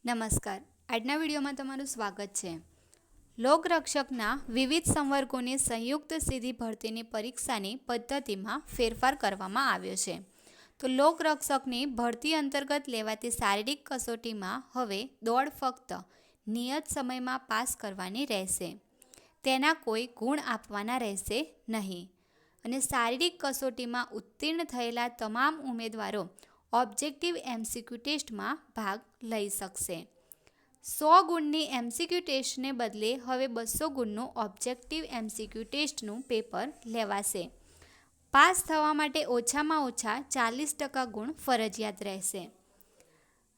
નમસ્કાર. આજના વિડીયોમાં તમારું સ્વાગત છે. લોકરક્ષકના વિવિધ સંવર્ગોની સંયુક્ત સીધી ભરતીની પરીક્ષાની પદ્ધતિમાં ફેરફાર કરવામાં આવ્યો છે. તો લોકરક્ષકની ભરતી અંતર્ગત લેવાતી શારીરિક કસોટીમાં હવે દોડ ફક્ત નિયત સમયમાં પાસ કરવાની રહેશે. તેના કોઈ ગુણ આપવાના રહેશે નહીં. અને શારીરિક કસોટીમાં ઉત્તીર્ણ થયેલા તમામ ઉમેદવારો ઓબ્જેક્ટિવ MCQ ટેસ્ટમાં ભાગ લઈ શકશે. 100 ગુણની MCQ ટેસ્ટને બદલે હવે 200 ગુણનું ઓબ્જેક્ટિવ MCQ ટેસ્ટનું પેપર લેવાશે. પાસ થવા માટે ઓછામાં ઓછા 40% ગુણ ફરજિયાત રહેશે.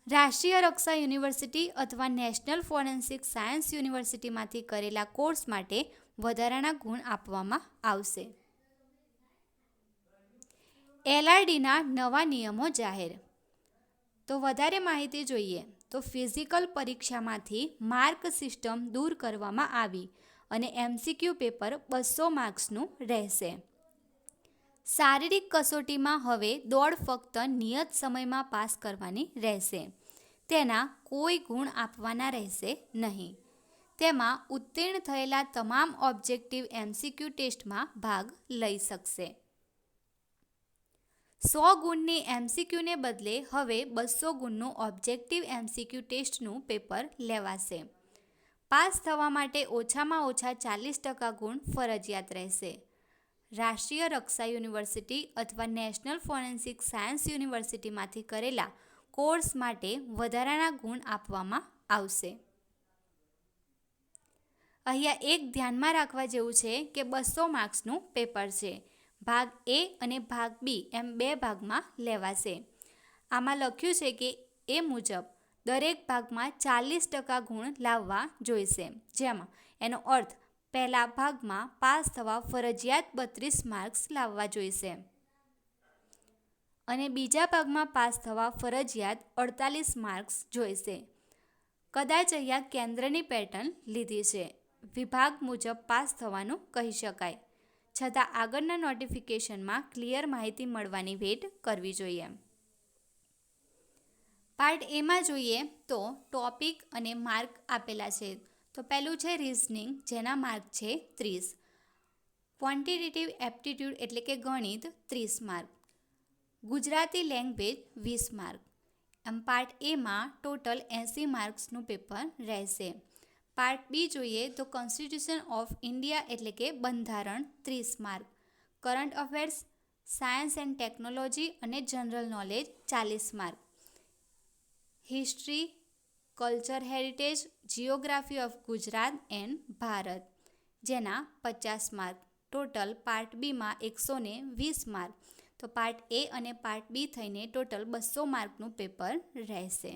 રાષ્ટ્રીય રક્ષા યુનિવર્સિટી અથવા નેશનલ ફોરેન્સિક સાયન્સ યુનિવર્સિટીમાંથી કરેલા કોર્સ માટે વધારાના ગુણ આપવામાં આવશે. LRDના નવા નિયમો જાહેર. તો વધારે માહિતી જોઈએ તો ફિઝિકલ પરીક્ષામાંથી માર્ક સિસ્ટમ દૂર કરવામાં આવી અને MCQ પેપર 200 માર્ક્સનું રહેશે. શારીરિક કસોટીમાં હવે દોડ ફક્ત નિયત સમયમાં પાસ કરવાની રહેશે. તેના કોઈ ગુણ આપવાના રહેશે નહીં. તેમાં ઉત્તીર્ણ થયેલા તમામ ઓબ્જેક્ટિવ MCQ ટેસ્ટમાં ભાગ લઈ શકશે. 100 ગુણની MCQને બદલે હવે 200 ગુણનું ઓબ્જેક્ટિવ MCQ ટેસ્ટનું પેપર લેવાશે. પાસ થવા માટે ઓછામાં ઓછા 40% ગુણ ફરજિયાત રહેશે. રાષ્ટ્રીય રક્ષા યુનિવર્સિટી અથવા નેશનલ ફોરેન્સિક સાયન્સ યુનિવર્સિટીમાંથી કરેલા કોર્સ માટે વધારાના ગુણ આપવામાં આવશે. અહીંયા એક ધ્યાનમાં રાખવા જેવું છે કે 200 માર્ક્સનું પેપર છે. ભાગ A અને ભાગ B એમ 2 ભાગમાં લેવાશે. આમાં લખ્યું છે કે એ મુજબ દરેક ભાગમાં 40% ગુણ લાવવા જોઈશે. જેમાં એનો અર્થ પહેલા ભાગમાં પાસ થવા ફરજિયાત 32 માર્ક્સ લાવવા જોઈશે અને બીજા ભાગમાં પાસ થવા ફરજિયાત 48 માર્ક્સ જોઈશે. કદાચ અહીંયા કેન્દ્રની પેટર્ન લીધી છે. વિભાગ મુજબ પાસ થવાનું કહી શકાય. છતાં આગળના નોટિફિકેશનમાં ક્લિયર માહિતી મળવાની વેટ કરવી જોઈએ. પાર્ટ એમાં જોઈએ તો ટોપિક અને માર્ક આપેલા છે. તો પહેલું છે રિઝનિંગ, જેના માર્ક છે 30. ક્વોન્ટિટેટિવ એપ્ટિટ્યૂડ એટલે કે ગણિત 30 માર્ક. Gujarati language 20 mark. એમ પાર્ટ એમાં ટોટલ 80 માર્ક્સનું પેપર રહેશે. પાર્ટ બી જોઈએ તો કોન્સ્ટિટ્યુશન ઓફ ઇન્ડિયા એટલે કે બંધારણ 30 mark. Current affairs, science and technology અને general knowledge 40 mark. History, culture heritage, geography of Gujarat and Bharat જેના 50 માર્ક. ટોટલ પાર્ટ બીમાં 120 માર્ક. તો પાર્ટ એ અને પાર્ટ બી થઈને ટોટલ 200 માર્કનું પેપર રહેશે.